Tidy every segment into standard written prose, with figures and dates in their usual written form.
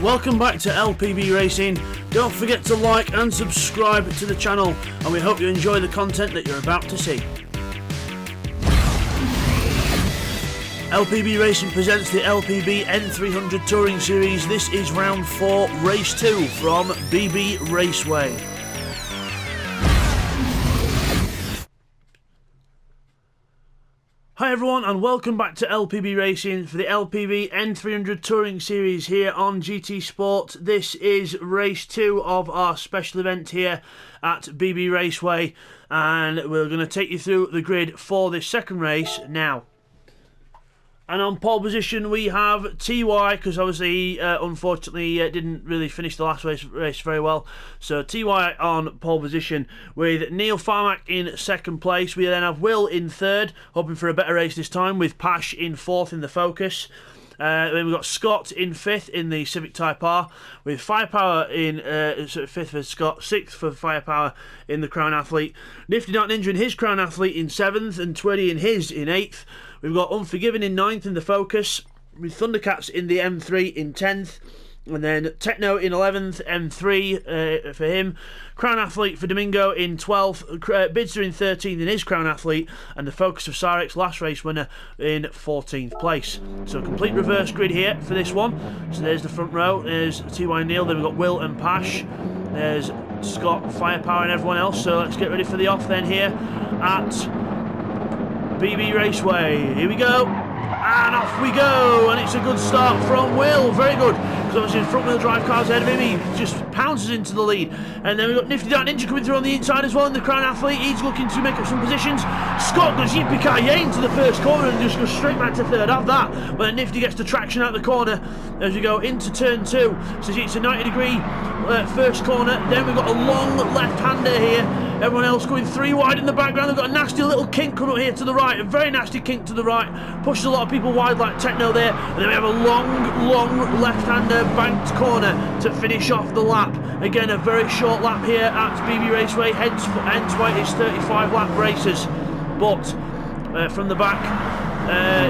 Welcome back to LPB Racing. Don't forget to like and subscribe to the channel, and we hope you enjoy the content that you're about to see. LPB Racing presents the LPB N300 Touring Series. This is round 4, race 2 from BB Raceway. Hi everyone, and welcome back to LPB Racing for the LPB N300 Touring Series here on GTSport. This is race 2 of our special event here at BB Raceway, and we're going to take you through the grid for this second race now. And on pole position we have TY, because obviously unfortunately didn't really finish the last race very well. So TY on pole position with Neil Farmack in second place. We then have Will in third, hoping for a better race this time, with Pash in fourth in the Focus. Then we've got Scott in fifth in the Civic Type R, with Firepower in fifth for Scott, sixth for Firepower in the Crown Athlete. Nifty Dark Ninja in his Crown Athlete in seventh, and Twitty in his in eighth. We've got Unforgiven in ninth in the Focus, with Thundercats in the M3 in 10th, and then Techno in 11th, M3 for him. Crown Athlete for Domingo in 12th, Bidster in 13th in his Crown Athlete, and the Focus of Sarek's last race winner in 14th place. So complete reverse grid here for this one. So there's the front row, there's TY and Neil, then we've got Will and Pash, there's Scott, Firepower and everyone else. So let's get ready for the off then here at BB Raceway. Here we go, and off we go, and it's a good start from Will, very good, because obviously front wheel drive cars ahead of him, he just pounces into the lead. And then we've got Nifty Dark Ninja coming through on the inside as well in the Crown Athlete. He's looking to make up some positions. Scott goes yippee-ki-yay into the first corner and just goes straight back to third. Have that, but then Nifty gets the traction out the corner as we go into turn 2. So it's a 90 degree first corner. Then we've got a long left-hander here. Everyone else going 3 wide in the background. They've got a nasty little kink coming up here to the right, a very nasty kink to the right, pushes a lot of people wide like Techno there. And then we have a long left-hander banked corner to finish off the lap. Again, a very short lap here at BB Raceway, hence why it's 35 lap races. But from the back,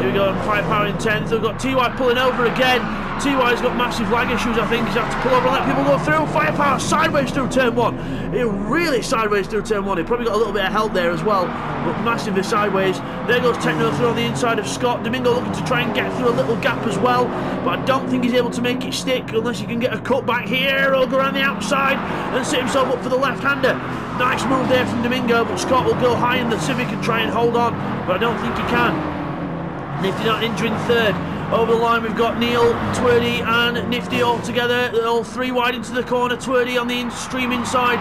here we go, Firepower in 10th. We've got TY pulling over again. TY's got massive lag issues, I think. He's had to pull over and let people go through. Firepower sideways through turn 1. He really sideways through turn 1. He probably got a little bit of help there as well, but massively sideways. There goes Techno through on the inside of Scott. Domingo looking to try and get through a little gap as well, but I don't think he's able to make it stick unless he can get a cut back here or go around the outside and set himself up for the left-hander. Nice move there from Domingo, but Scott will go high in the Civic and try and hold on, but I don't think he can. Nifty Dark Ninja in third. Over the line we've got Neil, Twirdy and Nifty all together, all 3 wide into the corner. Twirdy on the extreme inside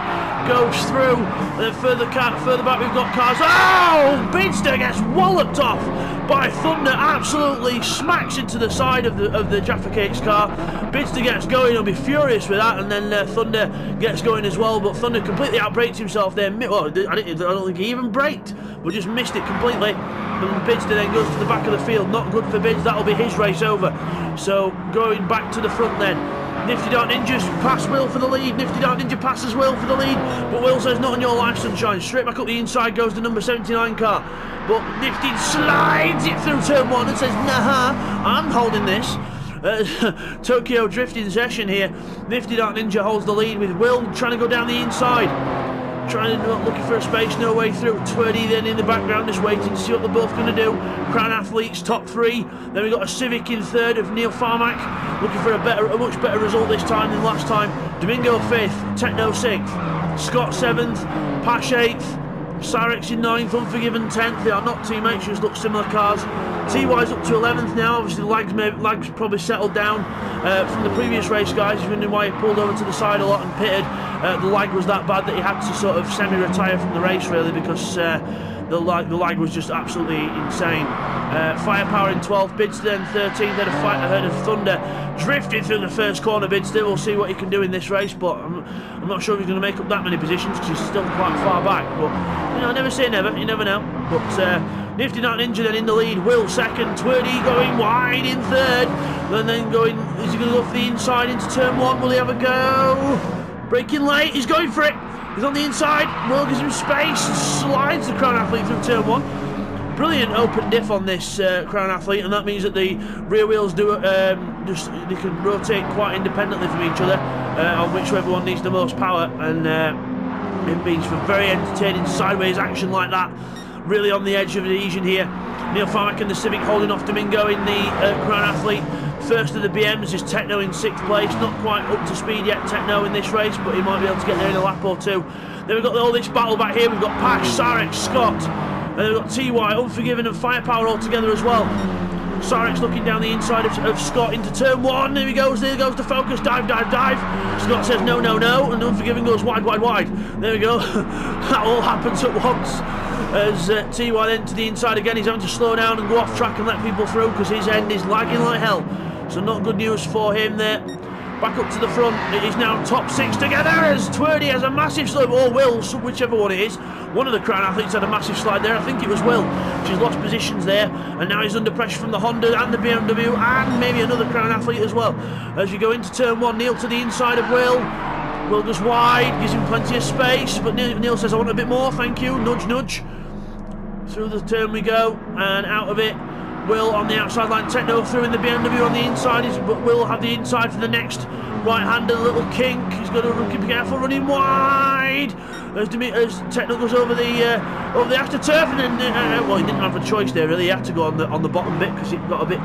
goes through, and then further back we've got cars. Oh! Bidster gets walloped off by Thunder, absolutely smacks into the side of the Jaffa Cakes car. Bidster gets going, he'll be furious with that, and then Thunder gets going as well, but Thunder completely outbraked himself there. Well, I don't think he even braked, but just missed it completely. And Bidster then goes to the back of the field, not good for Bids, that'll be his race over. So going back to the front then, Nifty Dark Ninja's past Will for the lead. Nifty Dark Ninja passes Will for the lead, but Will says not on your life, sunshine. Straight back up the inside goes the number 79 car, but Nifty slides it through turn 1 and says, nah, I'm holding this. Tokyo drifting session here. Nifty Dark Ninja holds the lead with Will trying to go down the inside. Looking for a space, no way through. Twirdy then in the background just waiting to see what they're both going to do. Crown Athletes top 3. Then we've got a Civic in third of Neil Farmack, looking for a much better result this time than last time. Domingo 5th, Techno 6th, Scott 7th, Pash 8th, Sarek's in 9th, Unforgiven 10th. They are not teammates, just look similar cars. TY's up to 11th now. Obviously the lag's probably settled down from the previous race, guys. You're wondering why he pulled over to the side a lot and pitted. The lag was that bad that he had to sort of semi-retire from the race, really, because the lag was just absolutely insane. Firepower in 12th, Bidster in 13th, then a fight ahead of Thunder, drifting through the first corner. Bidster, we'll see what he can do in this race, but I'm not sure if he's going to make up that many positions because he's still quite far back, but you know, never say never, you never know. But Nifty Dark Ninja then in the lead, Will second, Twirdy going wide in third, and then going, is he going to go for the inside into turn 1, will he have a go? Braking late, he's going for it, he's on the inside, Will gives him space, slides the Crown Athlete through turn 1. brilliant open diff on this Crown Athlete, and that means that the rear wheels do they can rotate quite independently from each other on whichever one needs the most power, and it means for very entertaining sideways action like that. Really on the edge of adhesion here. Neil Farmack and the Civic holding off Domingo in the Crown Athlete. First of the BMs is Techno in 6th place. Not quite up to speed yet, Techno, in this race, but he might be able to get there in a lap or two. Then we've got all this battle back here. We've got Pash, Sarek, Scott, and then we've got TY, Unforgiven and Firepower all together as well. Sarek's looking down the inside of Scott into turn 1. There he goes, there goes the focus. Dive, dive, dive. Scott says no, no, no, and Unforgiven goes wide, wide, wide. There we go. That all happens at once. As TY then to the inside again, he's having to slow down and go off track and let people through because his end is lagging like hell. So not good news for him there. Back up to the front, it is now top 6 together as Twerdy has a massive slide, or Will, whichever one it is. One of the Crown Athletes had a massive slide there, I think it was Will. She's lost positions there, and now he's under pressure from the Honda and the BMW and maybe another Crown Athlete as well. As you go into turn 1, Neil to the inside of Will. Will goes wide, gives him plenty of space, but Neil says, I want a bit more, thank you, nudge, nudge. Through the turn we go, and out of it. Will on the outside line, Techno through in the BMW on the inside, but Will have the inside for the next right-hander, little kink. He's got to be careful, running wide as Techno goes over the AstroTurf, and then well, he didn't have a choice there really. He had to go on the bottom bit because it got a bit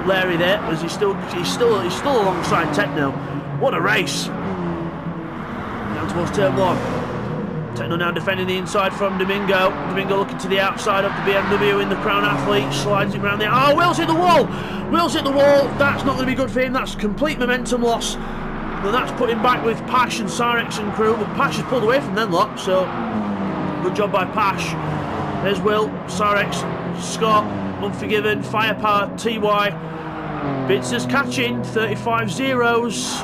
leery there. As he's still alongside Techno. What a race! Down towards turn 1. Techno now defending the inside from Domingo. Domingo looking to the outside of the BMW in the Crown Athlete. Slides it around there. Oh, Will's hit the wall! Will's hit the wall. That's not going to be good for him. That's complete momentum loss. And that's put him back with Pash and Sarex and crew. But Pash has pulled away from them lot. So, good job by Pash. There's Will, Sarex, Scott, Unforgiven, Firepower, TY. Bitzer's catching. 35 zeros.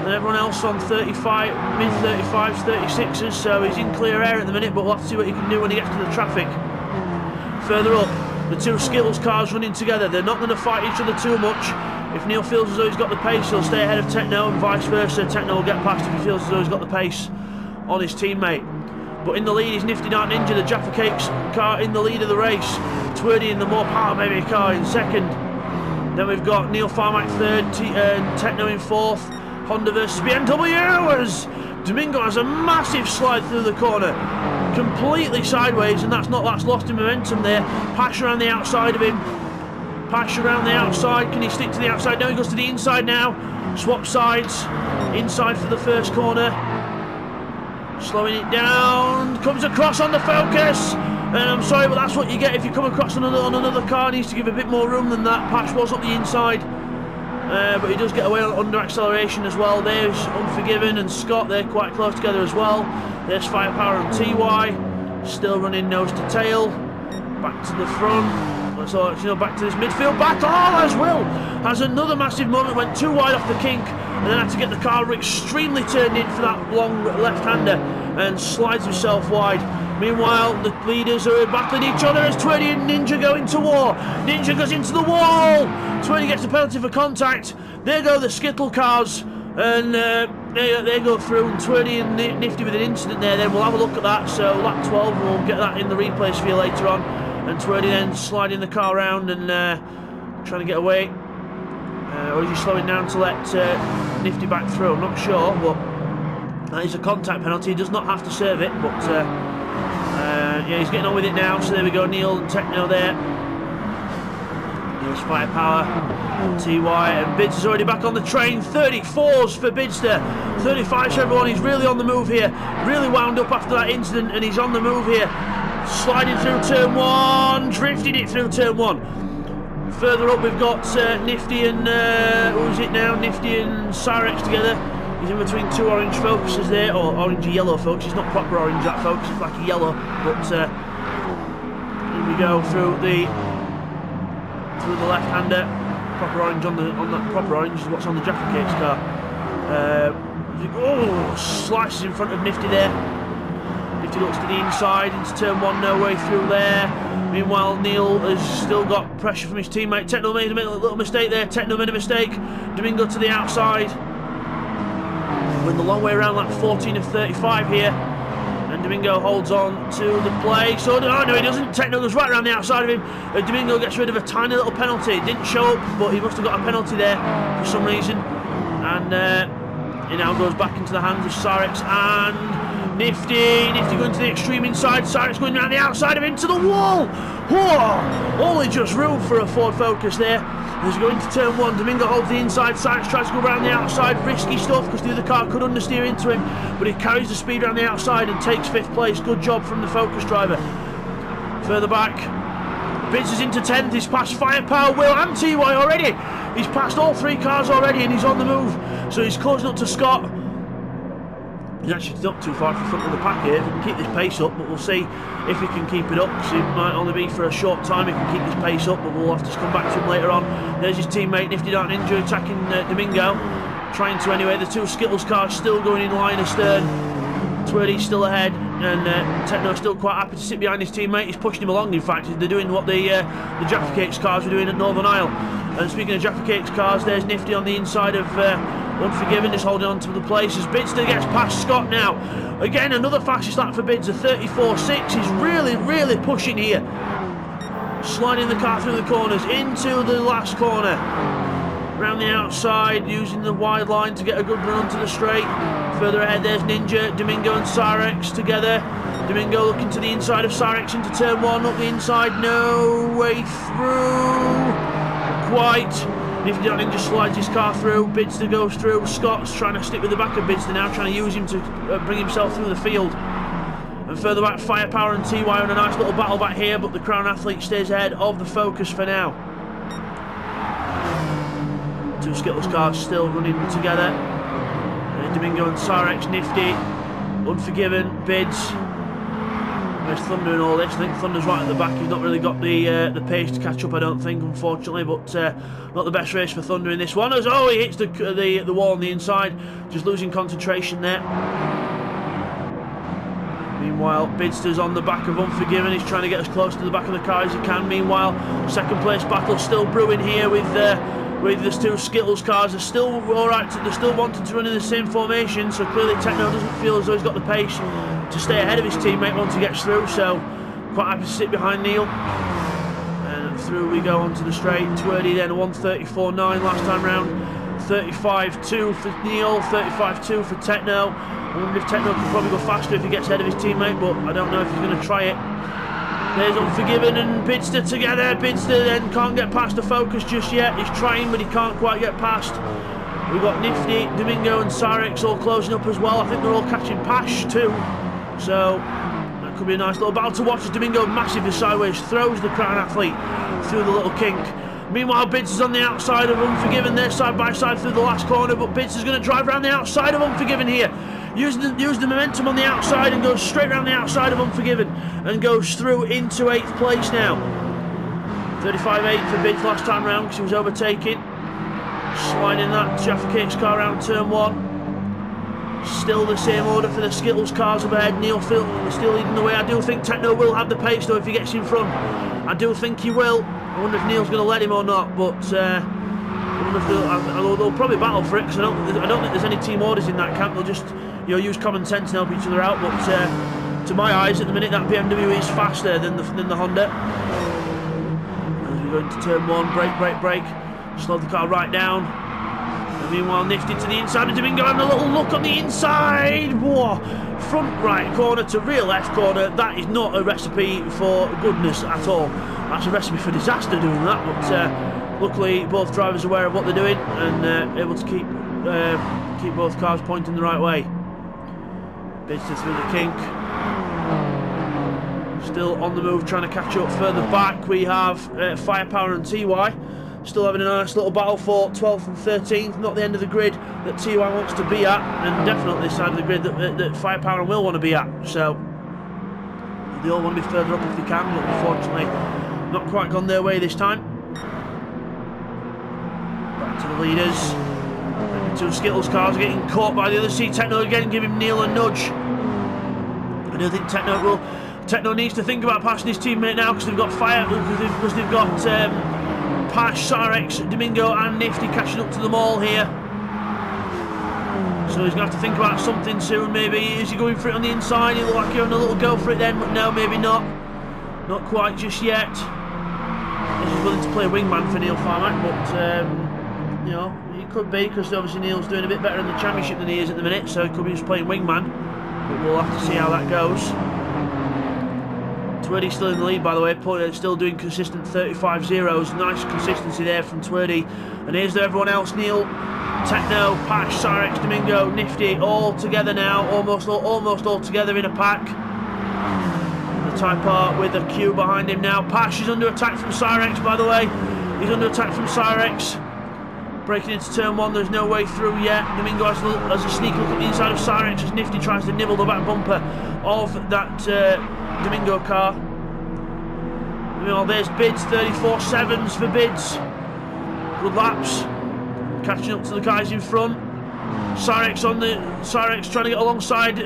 And everyone else on 35, mid-35s, 36s, so he's in clear air at the minute, but we'll have to see what he can do when he gets to the traffic. Further up, the two Skittles cars running together. They're not going to fight each other too much. If Neil feels as though he's got the pace, he'll stay ahead of Techno, and vice versa. Techno will get past if he feels as though he's got the pace on his teammate. But in the lead is Nifty Dart Ninja, the Jaffa Cakes car in the lead of the race. Twerdy in the more power baby car in second. Then we've got Neil Farmack third, Techno in fourth. Honda versus BMW as Domingo has a massive slide through the corner, completely sideways, and that's lost in momentum there. Pash around the outside of him. Pash around the outside. Can he stick to the outside? No, he goes to the inside now. Swap sides. Inside for the first corner. Slowing it down. Comes across on the focus. And I'm sorry, but that's what you get if you come across on another car. Needs to give a bit more room than that. Pash was up the inside. But he does get away under acceleration as well. There's Unforgiven and Scott, they're quite close together as well. There's Firepower and TY, still running nose to tail. Back to the front. So, back to this midfield battle as Will has another massive moment, went too wide off the kink, and then had to get the car extremely turned in for that long left-hander and slides himself wide. Meanwhile, the leaders are battling each other as Twerdy and Ninja go into war. Ninja goes into the wall. Twerdy gets a penalty for contact. There go the Skittle cars, and they go through. And Twerdy and Nifty with an incident there. Then we'll have a look at that. So lap 12, we'll get that in the replays for you later on. And Twerdy then sliding the car around and trying to get away. Or is he slowing down to let Nifty back through? I'm not sure, but that is a contact penalty. He does not have to serve it, but. Yeah, he's getting on with it now, so there we go, Neil and Techno there. There's Firepower, TY, and Bids is already back on the train. 34s for Bidster, 35s for everyone. He's really on the move here, really wound up after that incident, and he's on the move here. Sliding through turn 1, drifting it through turn 1. Further up we've got Nifty and, who's it now? Nifty and Cyrex together. He's in between two orange focuses there, or orangey yellow focus. It's not proper orange, that focus, it's like a yellow. But here we go through the left-hander. Proper orange on that proper orange is what's on the Jaffa Cakes car. Slices in front of Nifty there. Nifty looks to the inside into turn 1, no way through there. Meanwhile, Neil has still got pressure from his teammate. Techno made a little mistake there. Techno made a mistake. Domingo to the outside. Win the long way around, like 14 of 35 here. And Domingo holds on to the play. So, oh no, he doesn't. Techno goes right around the outside of him. Domingo gets rid of a tiny little penalty. It didn't show up, but he must have got a penalty there for some reason. And he now goes back into the hands of Sarex and Nifty going to the extreme inside. Sarex going around the outside of him to the wall. Whoa! Only just room for a Ford Focus there. As we go into turn 1, Domingo holds the inside. Sarex tries to go around the outside. Risky stuff because the other car could understeer into him, but he carries the speed around the outside and takes 5th place. Good job from the Focus driver. Further back, Bids is into 10th. He's passed Firepower, Will and TY already. He's passed all 3 cars already and he's on the move. So he's closing up to Scott. He's actually not too far from the front of the pack here. If he can keep this pace up, but we'll see if he can keep it up, because it might only be for a short time. He can keep this pace up, but we'll have to come back to him later on. There's his teammate Nifty Dark Ninja attacking Domingo, trying to anyway. The 2 Skittles cars still going in line astern. Twirly's still ahead, and Techno's still quite happy to sit behind his teammate. He's pushing him along. In fact, they're doing what the Jaffa Cakes cars were doing at Northern Isle. And speaking of Jaffa Cakes cars, there's Nifty on the inside of Unforgiven, just holding on to the place as Bidster gets past Scott now. Again, another fastest lap for Bids, a 34.6. He's really pushing here. Sliding the car through the corners into the last corner. Around the outside, using the wide line to get a good run onto the straight. Further ahead, there's Ninja, Domingo and Sarex together. Domingo looking to the inside of Sarex into turn 1, up the inside, no way through. Quite. Nifty Dark Ninja slides his car through, Bidster goes through. Scott's trying to stick with the back of Bidster now, trying to use him to bring himself through the field. And further back, Firepower and TY on a nice little battle back here, but the Crown Athlete stays ahead of the Focus for now. 2 Skittles cars still running together. Domingo and Sarex, Nifty, Unforgiven, Bids. There's Thunder and all this. I think Thunder's right at the back. He's not really got the pace to catch up, I don't think, unfortunately. But not the best race for Thunder in this one. As he hits the wall on the inside, just losing concentration there. Meanwhile, Bidster's on the back of Unforgiven. He's trying to get as close to the back of the car as he can. Meanwhile, second place battle still brewing here with the 2 Skittles cars. They're still alright. They're still wanting to run in the same formation. So clearly, Techno doesn't feel as though he's got the pace to stay ahead of his teammate once he gets through, so quite happy to sit behind Neil. And through we go onto the straight. Twirly then 1:34.9 last time round, 35.2 for Neil, 35.2 for Techno. I wonder if Techno can probably go faster if he gets ahead of his teammate, but I don't know if he's going to try it. There's Unforgiven and Bidster together. Bidster then can't get past the Focus just yet. He's trying, but he can't quite get past. We've got Nifty, Domingo and Sarex all closing up as well. I think they're all catching Pash too. So that could be a nice little battle to watch as Domingo massively sideways throws the Crown Athlete through the little kink. Meanwhile, Bids is on the outside of Unforgiven. They're side by side through the last corner, but Bids is going to drive around the outside of Unforgiven here. Use the momentum on the outside and goes straight around the outside of Unforgiven and goes through into 8th place now. 35.8 for Bids last time round because he was overtaking. Sliding that Jaffa Cakes car around turn 1. Still the same order for the Skittles cars up ahead. Neil still leading the way. I do think Techno will have the pace though if he gets in front. I do think he will. I wonder if Neil's going to let him or not, but I wonder if they'll probably battle for it because I don't think there's any team orders in that camp. They'll just use common sense and help each other out. But to my eyes, at the minute, that BMW is faster than the Honda. As we go into turn 1, brake. Slow the car right down. And meanwhile, Nifty to the inside of Domingo having a little look on the inside. Whoa. Front right corner to rear left corner. That is not a recipe for goodness at all. That's a recipe for disaster doing that. But luckily, both drivers are aware of what they're doing and able to keep both cars pointing the right way. Bidster through the kink. Still on the move, trying to catch up. Further back, we have Firepower and TY. Still having a nice little battle for 12th and 13th. Not the end of the grid that TY wants to be at, and definitely the side of the grid that Firepower will want to be at. So they all want to be further up if they can, but unfortunately not quite gone their way this time. Back to the leaders. And 2 Skittles cars getting caught by the other C. Techno again, giving Neil a nudge. I do think Techno needs to think about passing his teammate now because they've got because they've got Pash, Sarex, Domingo and Nifty catching up to them all here. So he's going to have to think about something soon, maybe. Is he going for it on the inside? He looked like he's having a little go for it then, but no, maybe not. Not quite just yet. He's willing to play wingman for Neil Farmack, but, you know, he could be, because obviously Neil's doing a bit better in the championship than he is at the minute, so he could be just playing wingman. But we'll have to see how that goes. Twerdy's still in the lead, by the way, still doing consistent 35 zeros. Nice consistency there from Twerdy. And here's everyone else: Neil, Techno, Pash, Cyrex, Domingo, Nifty, all together now, almost all together in a pack. The Type R with a Q behind him now. Pash is under attack from Cyrex, by the way. He's under attack from Cyrex. Breaking into turn one, there's no way through yet. Domingo has a sneak look at the inside of Cyrex as Nifty tries to nibble the back bumper of that Domingo car. Well, there's Bids, 34.7s for Bids. Good laps. Catching up to the guys in front. Cyrex trying to get alongside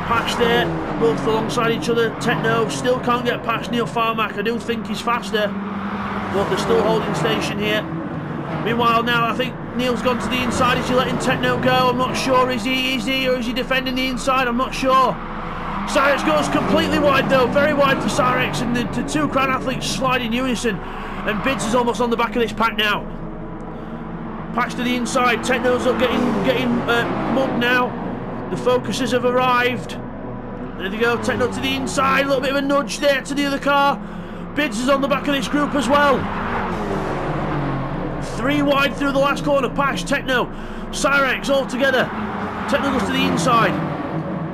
Pash there. Both alongside each other. Techno still can't get past Neil Farmack. I do think he's faster, but they're still holding station here. Meanwhile, now I think Neil's gone to the inside. Is he letting Techno go? I'm not sure. Is he or is he defending the inside? I'm not sure. Cyrex goes completely wide though, very wide for Cyrex, and the two Crown athletes slide in unison, and Bids is almost on the back of this pack now. Patch to the inside, Techno's up getting mugged now. The Focuses have arrived. There they go, Techno to the inside, a little bit of a nudge there to the other car. Bids is on the back of this group as well. 3 wide through the last corner. Pash, Techno, Cyrex all together. Techno goes to the inside.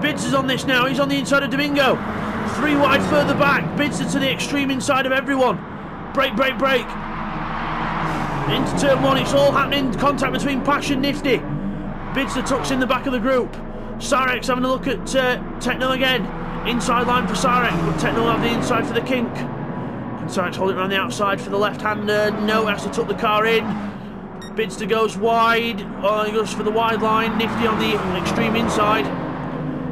Bids is on this now, he's on the inside of Domingo. 3 wide further back. Bids are to the extreme inside of everyone. Break. Into turn one, it's all happening. Contact between Pash and Nifty. Bids tucks in the back of the group. Cyrex having a look at Techno again. Inside line for Cyrex, but Techno will have the inside for the kink. Can Cyrex hold it around the outside for the left-hander? No, has to tuck the car in. Bids goes wide. Oh, he goes for the wide line. Nifty on the extreme inside.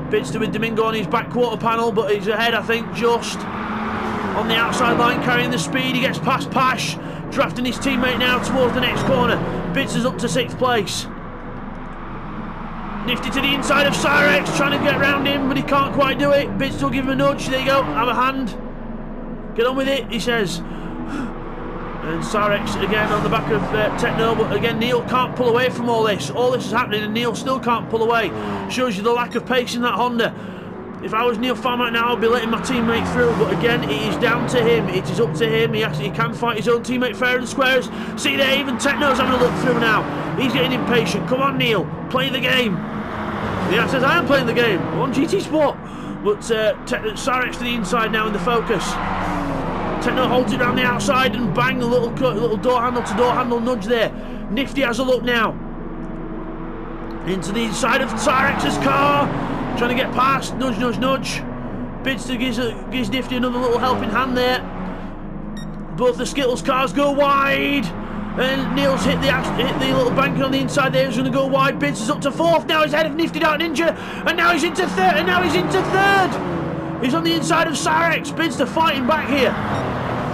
Bidster with Domingo on his back quarter panel, but he's ahead, I think, just on the outside line, carrying the speed. He gets past Pash, drafting his teammate now towards the next corner. Bidster's up to 6th place. Nifty to the inside of Cyrex, trying to get around him, but he can't quite do it. Bidster will give him a nudge. There you go, have a hand. Get on with it, he says. And Cyrex again on the back of Techno, but again Neil can't pull away from all this. All this is happening and Neil still can't pull away. Shows you the lack of pace in that Honda. If I was Neil Farmack now, I'd be letting my teammate through, but again it is down to him. It is up to him. He can fight his own teammate fair and square. See there, even Techno's having a look through now. He's getting impatient. Come on Neil, play the game. Yeah, says I am playing the game. I'm on GTSport. But Cyrex to the inside now in the Focus. Techno holds it around the outside and bang, a little door handle to door handle nudge there. Nifty has a look now. Into the inside of Cyrex's car. Trying to get past. Nudge. Bidster gives Nifty another little helping hand there. Both the Skittles cars go wide. And Neil's hit the little banking on the inside there. He's going to go wide. Bidster's up to 4th. Now he's ahead of Nifty Dark Ninja. And now he's into 3rd. He's on the inside of Cyrex. Bidster fighting back here.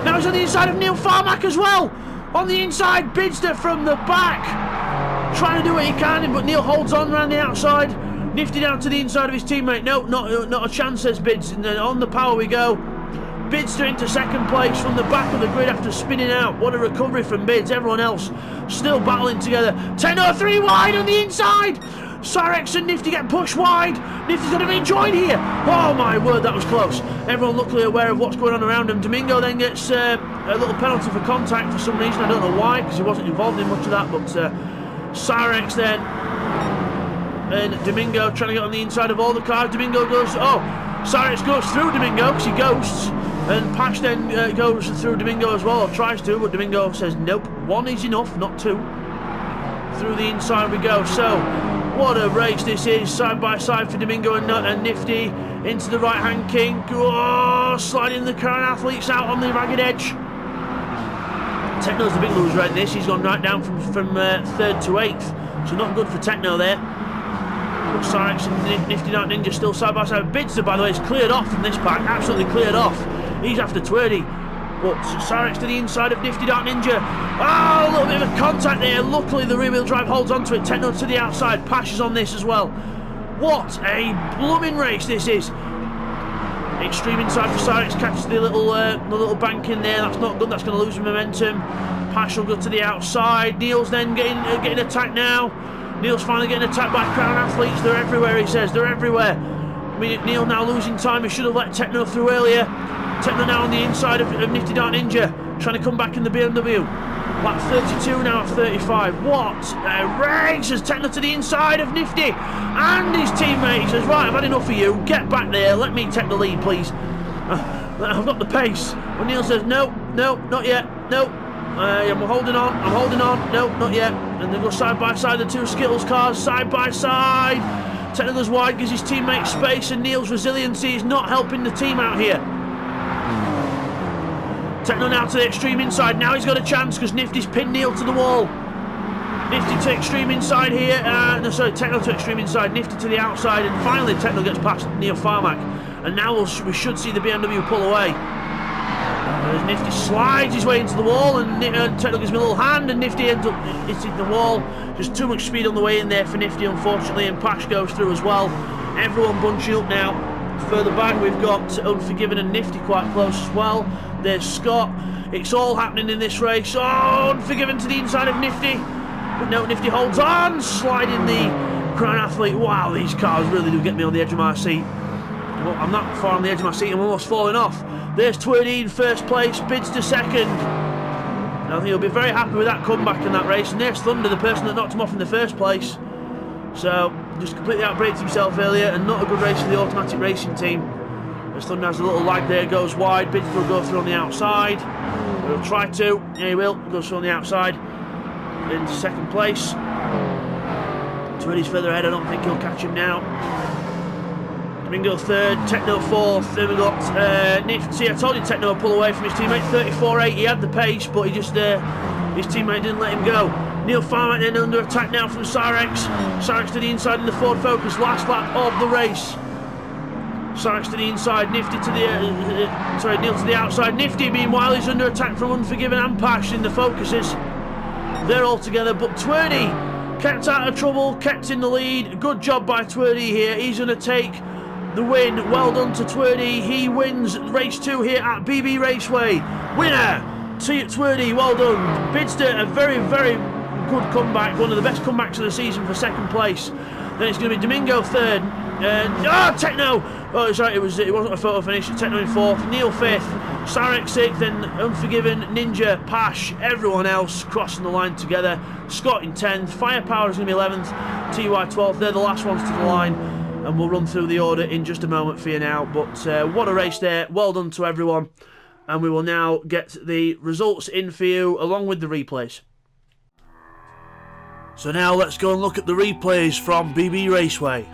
Now he's on the inside of Neil Farmack as well. On the inside, Bidster from the back. Trying to do what he can, but Neil holds on around the outside. Nifty down to the inside of his teammate. No, not a chance, says Bids. And then on the power we go. Bidster into 2nd place from the back of the grid after spinning out. What a recovery from Bids. Everyone else still battling together. 10-3 wide on the inside. Cyrex and Nifty get pushed wide. Nifty's going to be joined here. Oh my word, that was close. Everyone luckily aware of what's going on around him. Domingo then gets a little penalty for contact for some reason. I don't know why, because he wasn't involved in much of that. But Cyrex then and Domingo trying to get on the inside of all the cars. Domingo goes, Cyrex goes through Domingo because he ghosts. And Pash then goes through Domingo as well, or tries to, but Domingo says nope. 1 is enough, not 2. Through the inside we go. So, what a race this is, side by side for Domingo and Nifty. Into the right-hand kink. Oh, sliding the current athletes out on the ragged edge. Techno's the big loser in this. He's gone right down from 3rd to 8th. So not good for Techno there. But Cyrex and Nifty Dark Ninja still side by side. Bidster, by the way, is cleared off from this pack. Absolutely cleared off. He's after Twerdy. But Sarex to the inside of Nifty Dark Ninja. Oh, a little bit of a contact there. Luckily the rear wheel drive holds onto it. Techno to the outside. Pash is on this as well. What a blooming race this is. Extreme inside for Sarex, catches the little bank in there. That's not good, that's going to lose momentum. Pash will go to the outside. Neil's then getting attacked now. Neil's finally getting attacked by Crown Athletes. They're everywhere, he says, they're everywhere. I mean, Neil now losing time. He should have let Techno through earlier. Techno now on the inside of Nifty Dark Ninja, trying to come back in the BMW. Lap 32 now at 35. What a race as Techno to the inside of Nifty. And his teammate, he says, right, I've had enough of you. Get back there. Let me take the lead, please. I've got the pace. But Neil says, no, not yet. No. I'm holding on. No, not yet. And they go side by side, the two Skittles cars, side by side. Techno goes wide, gives his teammate space, and Neil's resiliency is not helping the team out here. Techno now to the extreme inside. Now he's got a chance because Nifty's pinned Neil to the wall. Nifty to extreme inside here. Techno to extreme inside. Nifty to the outside. And finally Techno gets past Neil Farmack. And now we should see the BMW pull away. As Nifty slides his way into the wall. And Techno gives him a little hand. And Nifty ends up hitting the wall. Just too much speed on the way in there for Nifty, unfortunately. And Pash goes through as well. Everyone bunching up now. Further back we've got Unforgiven and Nifty quite close as well. There's Scott. It's all happening in this race. Oh, Unforgiven to the inside of Nifty. But no, Nifty holds on. Sliding the Crown Athlete. Wow, these cars really do get me on the edge of my seat. Well, I'm not far on the edge of my seat. I'm almost falling off. There's Twerdy in first place. Bidster second. And I think he'll be very happy with that comeback in that race. And there's Thunder, the person that knocked him off in the first place. So, just completely outbraked himself earlier, and not a good race for the automatic racing team. As Thunder has a little lag there, goes wide. Bidster will go through on the outside. He'll try to. Yeah, he will. Goes through on the outside. Into second place. Twerdy's further ahead. I don't think he'll catch him now. Domingo third. Techno fourth. Then we got Nifty. See, I told you Techno would pull away from his teammate. 34.8. He had the pace, but he just his teammate didn't let him go. Neil Farmack then under attack now from Sarex. Sarex to the inside in the Ford Focus, last lap of the race. Sarex to the inside, Nifty to the Neil to the outside. Nifty, meanwhile, is under attack from Unforgiven and Pash in the Focuses. They're all together, but Twerdy kept out of trouble, kept in the lead. Good job by Twerdy here. He's going to take the win. Well done to Twerdy. He wins race 2 here at BB Raceway. Winner, Twerdy, well done. Bidster, a very, very good comeback, one of the best comebacks of the season for second place. Then it's going to be Domingo third. Techno! Oh, sorry, it wasn't a photo finish. Techno in fourth, Neil fifth, Sarex sixth, then Unforgiven, Ninja, Pash, everyone else crossing the line together. Scott in 10th, Firepower is going to be 11th, TY 12th. They're the last ones to the line, and we'll run through the order in just a moment for you now. But what a race there! Well done to everyone, and we will now get the results in for you along with the replays. So now let's go and look at the replays from BB Raceway.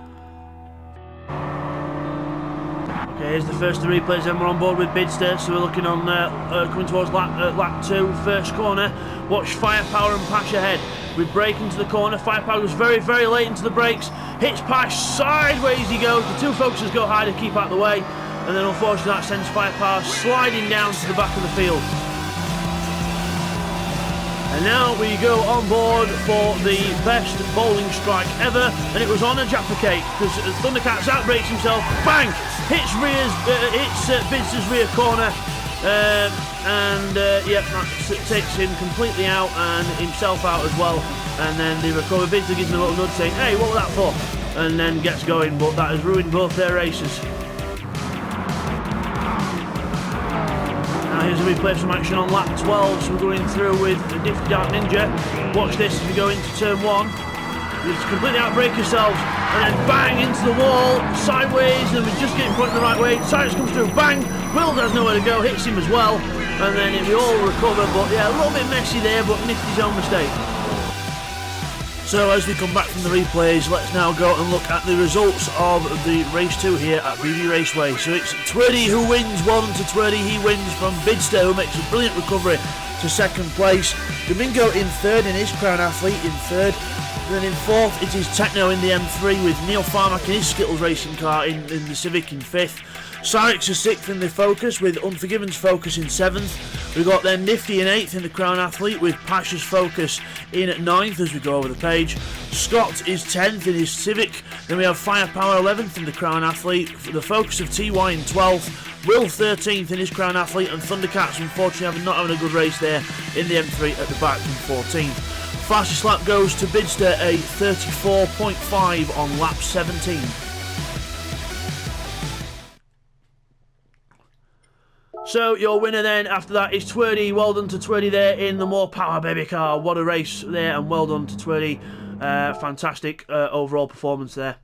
Okay, here's the first of the replays, then we're on board with Bidster, so we're looking on coming towards lap 2, first corner. Watch Firepower and Pash ahead. We brake into the corner. Firepower goes very, very late into the brakes, hits Pash, sideways he goes. The two Focuses go high to keep out of the way, and then unfortunately that sends Firepower sliding down to the back of the field. And now we go on board for the best bowling strike ever, and it was on a Jaffa cake because Thundercats outbrakes himself, bang, hits Bidster's rear corner, that takes him completely out and himself out as well. And then they recover. Bidster gives him a little nudge saying, "Hey, what was that for?" And then gets going, but that has ruined both their races. Here's a replay from action on lap 12, so we're going through with the Nifty Dark Ninja. Watch this as we go into turn 1. We just completely outbrake ourselves, and then bang into the wall, sideways, and we're just getting pointed the right way. Cyrus comes through, bang, Will has nowhere to go, hits him as well, and then we all recover, but yeah, a little bit messy there, but Nifty's own mistake. So as we come back from the replays, let's now go and look at the results of the race 2 here at BB Raceway. So it's Twerdy who wins, well done to Twerdy, he wins from Bidster, who makes a brilliant recovery to second place. Domingo in third in his Crown Athlete in third. Then in fourth it is Techno in the M3 with Neil Farmack in his Skittles racing car in the Civic in fifth. Syrex is 6th in the Focus, with Unforgiven's Focus in 7th. We've got then Nifty in 8th in the Crown Athlete, with Pasha's Focus in 9th as we go over the page. Scott is 10th in his Civic. Then we have Firepower 11th in the Crown Athlete, for the Focus of TY in 12th. Will 13th in his Crown Athlete, and Thundercats unfortunately not having a good race there in the M3 at the back in 14th. Fastest lap goes to Bidster, a 34.5 on lap 17. So your winner then after that is Twerdy. Well done to Twerdy there in the More Power Baby car. What a race there, and well done to Twerdy. Fantastic overall performance there.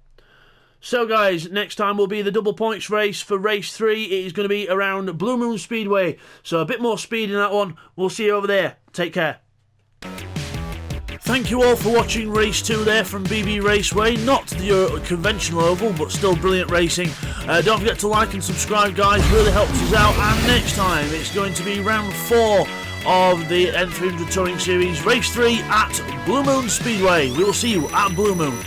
So guys, next time will be the double points race for race 3. It is going to be around Blue Moon Speedway. So a bit more speed in that one. We'll see you over there. Take care. Thank you all for watching race 2 there from BB Raceway. Not the conventional oval, but still brilliant racing. Don't forget to like and subscribe, guys. Really helps us out. And next time it's going to be round 4 of the N300 Touring Series, race 3 at Blue Moon Speedway. We will see you at Blue Moon.